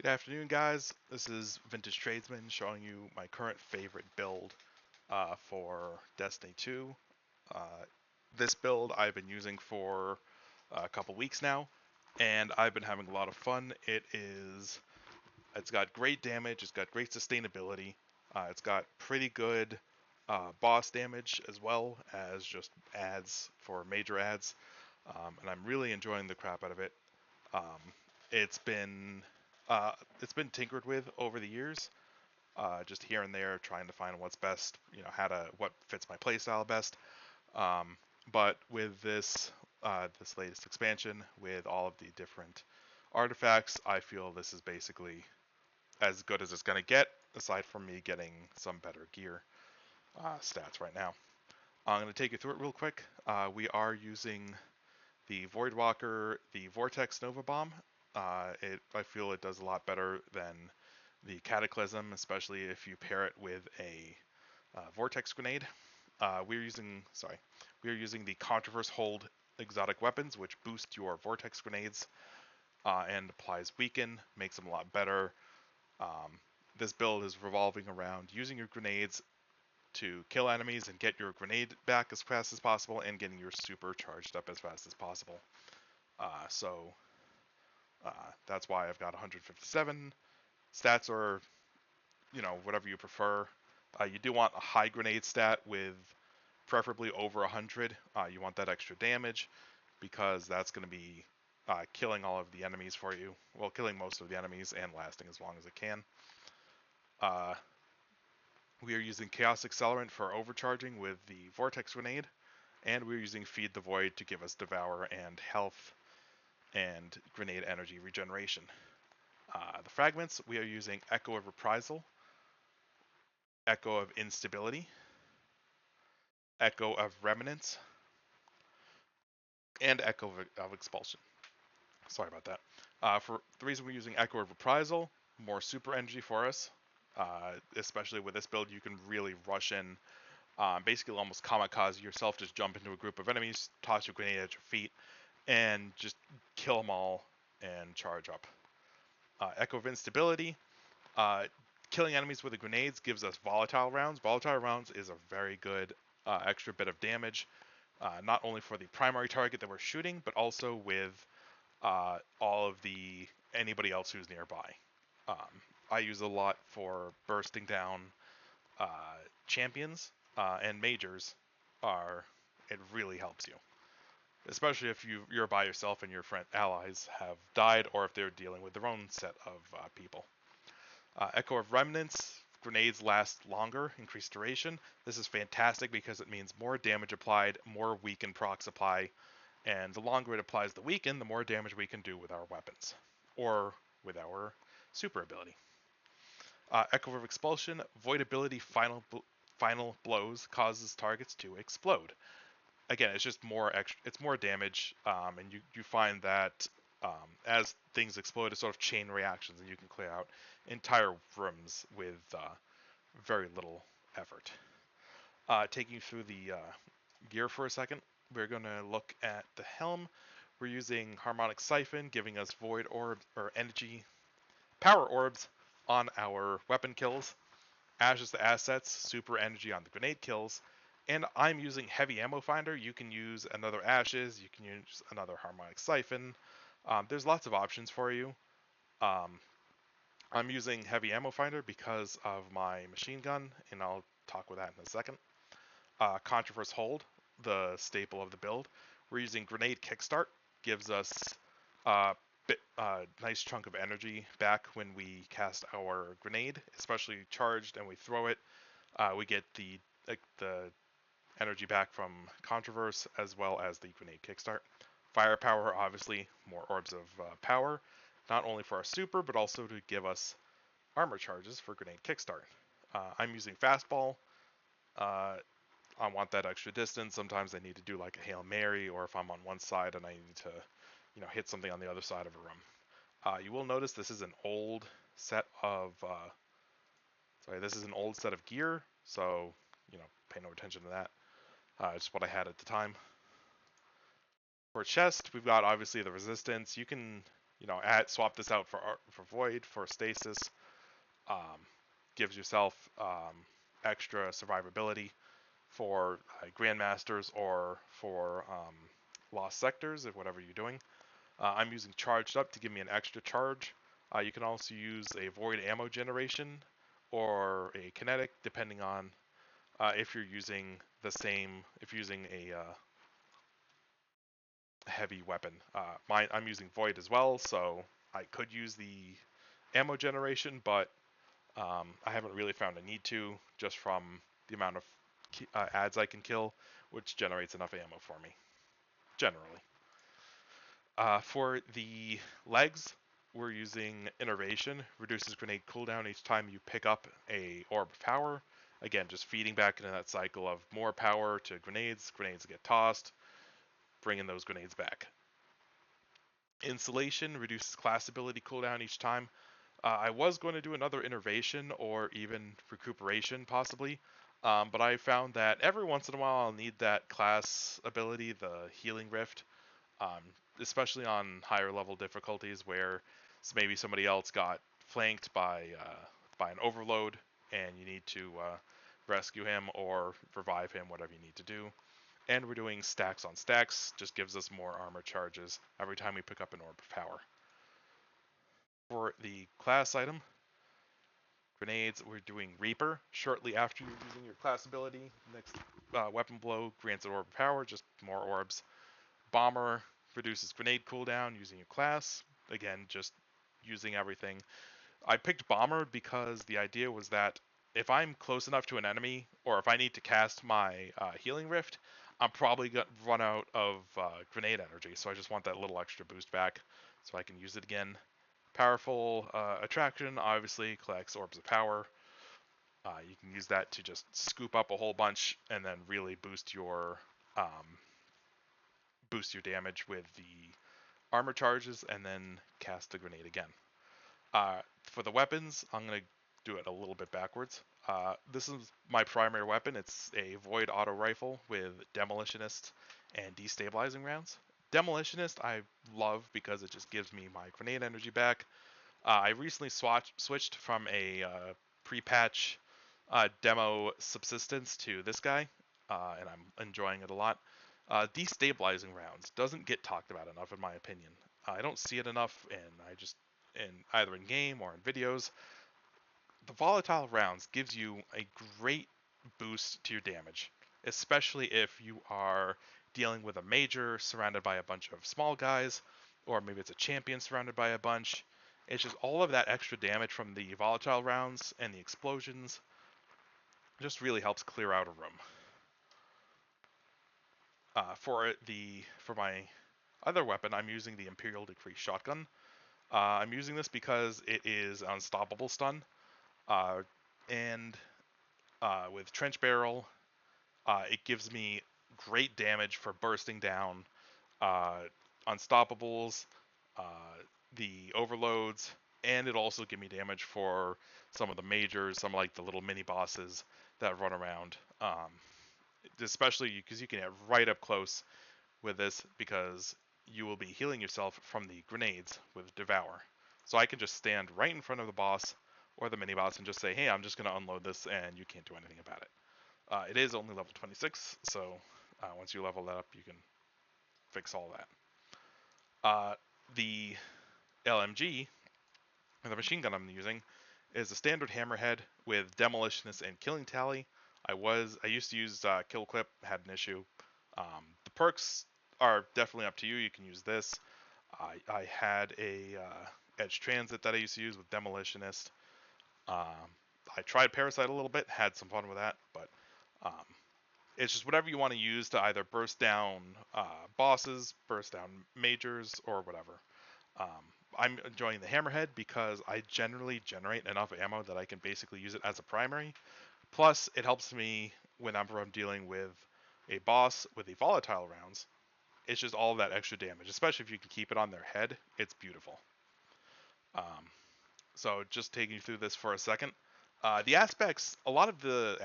Good afternoon, guys. This is Vintage Tradesman showing you my current favorite build for Destiny 2. Uh, this build I've been using for a couple weeks now, and I've been having a lot of fun. It's got great damage, it's got great sustainability, it's got pretty good boss damage as well as just ads for major ads, and I'm really enjoying the crap out of it. Um, it's been uh, it's been tinkered with over the years, just here and there, trying to find what's best. What fits my playstyle best. Um, but with this latest expansion, with all of the different artifacts, I feel this is basically as good as it's gonna get. Aside from me getting some better gear stats right now, I'm gonna take you through it real quick. We are using the Voidwalker, the Vortex Nova Bomb. I feel it does a lot better than the Cataclysm, especially if you pair it with a Vortex Grenade. We are using the Contraverse Hold exotic weapons, which boost your Vortex grenades and applies Weaken, makes them a lot better. Um, this build is revolving around using your grenades to kill enemies and get your grenade back as fast as possible and getting your super charged up as fast as possible. So that's why I've got 157. Stats are, whatever you prefer. You do want a high grenade stat with preferably over 100. You want that extra damage because that's going to be killing all of the enemies for you. Well, killing most of the enemies and lasting as long as it can. Uh, we are using Chaos Accelerant for overcharging with the Vortex Grenade, and we're using Feed the Void to give us Devour and health and grenade energy regeneration. The fragments, we are using Echo of Reprisal, Echo of Instability, Echo of Remnants, and Echo of Expulsion. Sorry about that. For the reason we're using Echo of Reprisal, more super energy for us. Especially with this build, you can really rush in, basically almost kamikaze yourself, just jump into a group of enemies, toss your grenade at your feet, and just kill them all and charge up. Echo of Instability, uh, killing enemies with the grenades gives us volatile rounds. Volatile rounds is a very good extra bit of damage, not only for the primary target that we're shooting, but also with all of the anybody else who's nearby. I use a lot for bursting down uh, champions and majors. Are It really helps you, especially if you're by yourself and your friend allies have died, or if they're dealing with their own set of people. Echo of Remnants. Grenades last longer, increased duration. This is fantastic because it means more damage applied, more weaken procs apply, and the longer it applies the weaken, the more damage we can do with our weapons or with our super ability. Echo of Expulsion. Void ability final blows causes targets to explode. Again, it's just more extra. It's more damage, and you find that as things explode, it's sort of chain reactions, and you can clear out entire rooms with very little effort. Taking you through the gear for a second, we're going to look at the helm. We're using Harmonic Siphon, giving us Void Orb or Energy Power Orbs on our weapon kills. Ashes to assets, Super Energy on the grenade kills. And I'm using Heavy Ammo Finder. You can use another Ashes, you can use another Harmonic Siphon. There's lots of options for you. Um, I'm using Heavy Ammo Finder because of my machine gun, and I'll talk with that in a second. Contraverse Hold, the staple of the build. We're using Grenade Kickstart, gives us a nice chunk of energy back when we cast our grenade, especially charged, and we throw it. We get the energy back from Contraverse as well as the Grenade Kickstart. Firepower, obviously, more orbs of power, not only for our super, but also to give us armor charges for Grenade Kickstart. I'm using Fastball. Uh, I want that extra distance. Sometimes I need to do like a Hail Mary, or if I'm on one side and I need to, hit something on the other side of a room. You will notice this is an old set of, this is an old set of gear, so, pay no attention to that. It's what I had at the time. For chest, we've got obviously the resistance. You can swap this out for Void, for Stasis. Um, Gives yourself extra survivability for Grandmasters or for Lost Sectors, if whatever you're doing. I'm using Charged Up to give me an extra charge. You can also use a Void ammo generation or a Kinetic, depending on if you're using if you're using a heavy weapon. I'm using Void as well, so I could use the ammo generation, but I haven't really found a need to, just from the amount of ads I can kill, which generates enough ammo for me, generally. For the legs, we're using Innervation, reduces grenade cooldown each time you pick up a orb of power. Again, just feeding back into that cycle of more power to grenades. Grenades get tossed, bringing those grenades back. Insulation reduces class ability cooldown each time. I was going to do another Innervation or even Recuperation, possibly. But I found that every once in a while I'll need that class ability, the Healing Rift, um, especially on higher level difficulties where maybe somebody else got flanked by an overload and you need to rescue him or revive him, whatever you need to do. And we're doing stacks on stacks, just gives us more armor charges every time we pick up an orb of power. For the class item, grenades, we're doing Reaper. Shortly after you're using your class ability, next weapon blow grants an orb of power, just more orbs. Bomber reduces grenade cooldown using your class. Again, just using everything. I picked Bomber because the idea was that if I'm close enough to an enemy, or if I need to cast my Healing Rift, I'm probably going to run out of grenade energy, so I just want that little extra boost back so I can use it again. Powerful Attraction obviously collects orbs of power. You can use that to just scoop up a whole bunch and then really boost your damage with the armor charges, and then cast the grenade again. For the weapons, I'm going to do it a little bit backwards. This is my primary weapon. It's a Void auto rifle with Demolitionist and destabilizing rounds. Demolitionist I love because it just gives me my grenade energy back. I recently switched from a pre-patch demo subsistence to this guy, and I'm enjoying it a lot. Destabilizing rounds doesn't get talked about enough, in my opinion. I don't see it enough, and in either in game or in videos. The volatile rounds gives you a great boost to your damage, especially if you are dealing with a major surrounded by a bunch of small guys, or maybe it's a champion surrounded by a bunch. It's just all of that extra damage from the volatile rounds and the explosions just really helps clear out a room. For my other weapon, I'm using the Imperial Decree shotgun. I'm using this because it is unstoppable stun, and with trench barrel, it gives me great damage for bursting down uh, unstoppables, uh, the overloads, and it also gives me damage for some of the majors, some like the little mini bosses that run around. Especially because you can get right up close with this because you will be healing yourself from the grenades with Devour. So I can just stand right in front of the boss or the mini boss and just say, hey, I'm just going to unload this and you can't do anything about it. It is only level 26, so once you level that up, you can fix all that. The LMG, the machine gun I'm using, is a standard hammerhead with demolitionist and killing tally. I used to use kill clip, had an issue. The perks are definitely up to you. You can use this. I had a edge transit that I used to use with demolitionist. I tried parasite a little bit, had some fun with that, but um, it's just whatever you want to use to either burst down bosses, burst down majors, or whatever. Um, I'm enjoying the hammerhead because I generally generate enough ammo that I can basically use it as a primary. Plus, it helps me whenever I'm dealing with a boss with the volatile rounds. It's just all of that extra damage, especially if you can keep it on their head. It's beautiful. Um, so just taking you through this for a second. A lot of the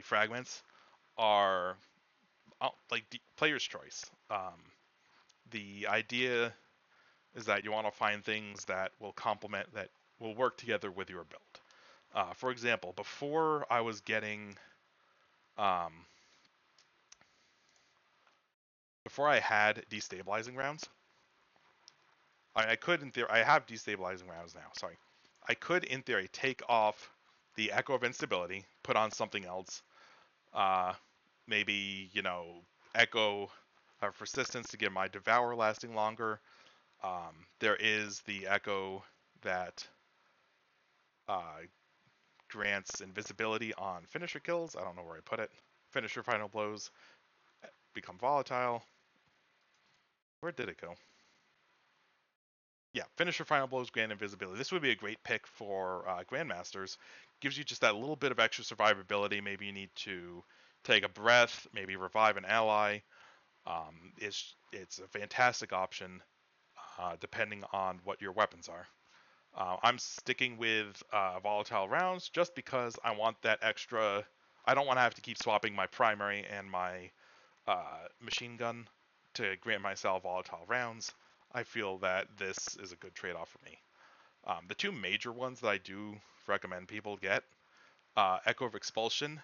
fragments are like the player's choice. The idea is that you want to find things that will complement, that will work together with your build. For example, um, before I had destabilizing rounds, I could in theory, I have destabilizing rounds now. Sorry, I could in theory take off the Echo of Instability, put on something else. Uh, maybe Echo of Persistence to get my Devour lasting longer. There is the Echo that uh, grants invisibility on finisher kills. I don't know where I put it. Finisher final blows become volatile. Where did it go? Yeah, finisher final blows grant invisibility. This would be a great pick for grandmasters. Gives you just that little bit of extra survivability. Maybe you need to take a breath, maybe revive an ally. It's a fantastic option depending on what your weapons are. I'm sticking with volatile rounds just because I want that extra. I don't want to have to keep swapping my primary and my machine gun to grant myself volatile rounds. I feel that this is a good trade-off for me. The two major ones that I do recommend people get: Echo of Expulsion,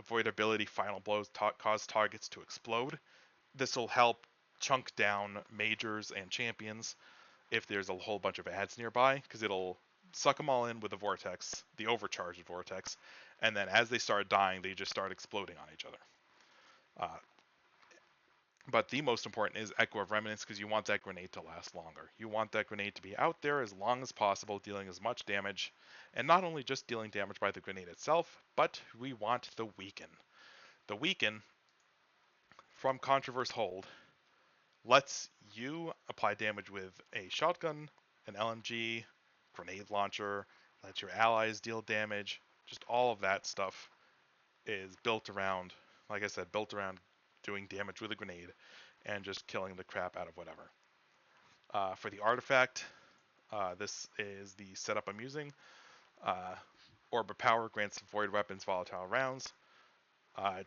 Void ability, final blows cause targets to explode. This will help chunk down majors and champions if there's a whole bunch of ads nearby, because it'll suck them all in with the vortex, the overcharged vortex, and then as they start dying, they just start exploding on each other. Uh, but the most important is Echo of Remnants, because you want that grenade to last longer. You want that grenade to be out there as long as possible, dealing as much damage, and not only just dealing damage by the grenade itself, but we want the Weaken. The Weaken from Contraverse Hold lets you apply damage with a shotgun, an LMG, grenade launcher, lets your allies deal damage. Just all of that stuff is built around, like I said, built around doing damage with a grenade and just killing the crap out of whatever. For the artifact, this is the setup I'm using. Uh, Orb of Power grants void weapons volatile rounds. Uh,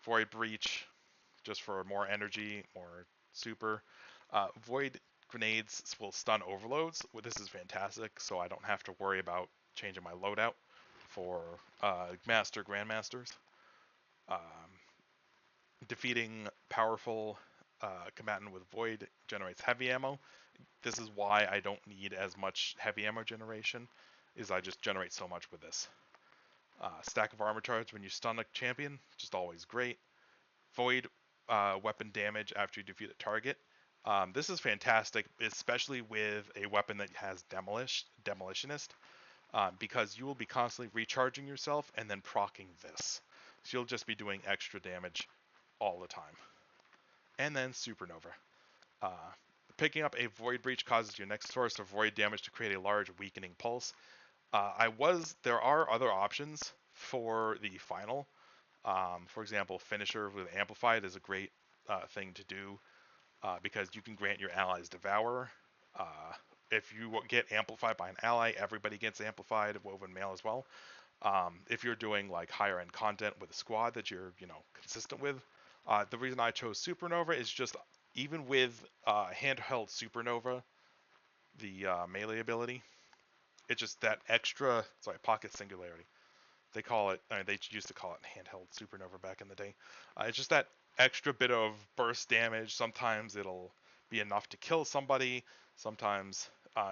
Void Breach, just for more energy, more super. Void grenades will stun overloads. Well, this is fantastic, so I don't have to worry about changing my loadout for grandmasters. Um, Defeating powerful combatant with void generates heavy ammo. This is why I don't need as much heavy ammo generation, is I just generate so much with this. Stack of armor charge when you stun a champion, just always great. Void weapon damage after you defeat a target. This is fantastic, especially with a weapon that has demolitionist, because you will be constantly recharging yourself and then proccing this. So you'll just be doing extra damage all the time. And then Supernova. Uh, Picking up a Void Breach causes your next source of void damage to create a large weakening pulse. There are other options for the final. For example, Finisher with Amplified is a great thing to do because you can grant your allies Devour. Uh, if you get amplified by an ally, everybody gets amplified, woven mail as well. If you're doing like higher end content with a squad that you're consistent with, the reason I chose Supernova is just even with handheld Supernova, the melee ability, it's just that extra. Sorry, pocket singularity. They call it. They used to call it handheld Supernova back in the day. It's just that extra bit of burst damage. Sometimes it'll be enough to kill somebody. Sometimes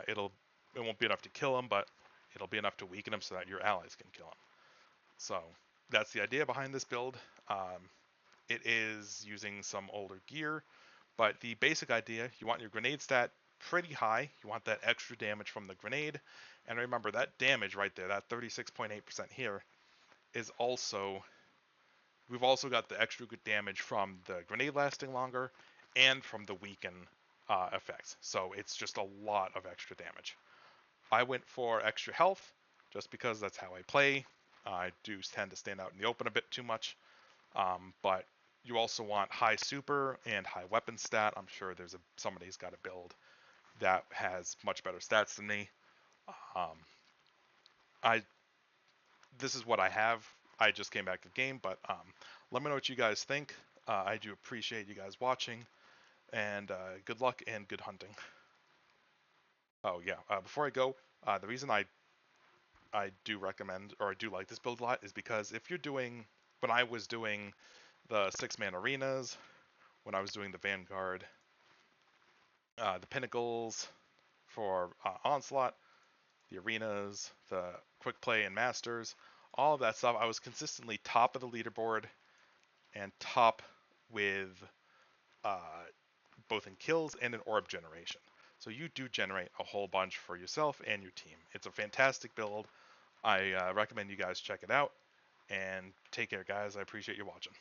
it won't be enough to kill them, but it'll be enough to weaken them so that your allies can kill them. So that's the idea behind this build. It is using some older gear, but the basic idea: you want your grenade stat pretty high. You want that extra damage from the grenade, and remember that damage right there, that 36.8% here, is also, we've also got the extra good damage from the grenade lasting longer and from the weaken effects. So it's just a lot of extra damage. I went for extra health just because that's how I play. I do tend to stand out in the open a bit too much, but you also want high super and high weapon stat. I'm sure somebody's got a build that has much better stats than me. Um, I This is what I have. I just came back to the game, but let me know what you guys think. I do appreciate you guys watching, and good luck and good hunting. Oh yeah. Before I go, the reason I do recommend or I do like this build a lot is because if you're doing when I was doing the 6-man arenas, when I was doing the Vanguard, the Pinnacles for Onslaught, the arenas, the quick play and masters, all of that stuff, I was consistently top of the leaderboard and top with uh, both in kills and in orb generation. So you do generate a whole bunch for yourself and your team. It's a fantastic build. I recommend you guys check it out. And take care, guys. I appreciate you watching.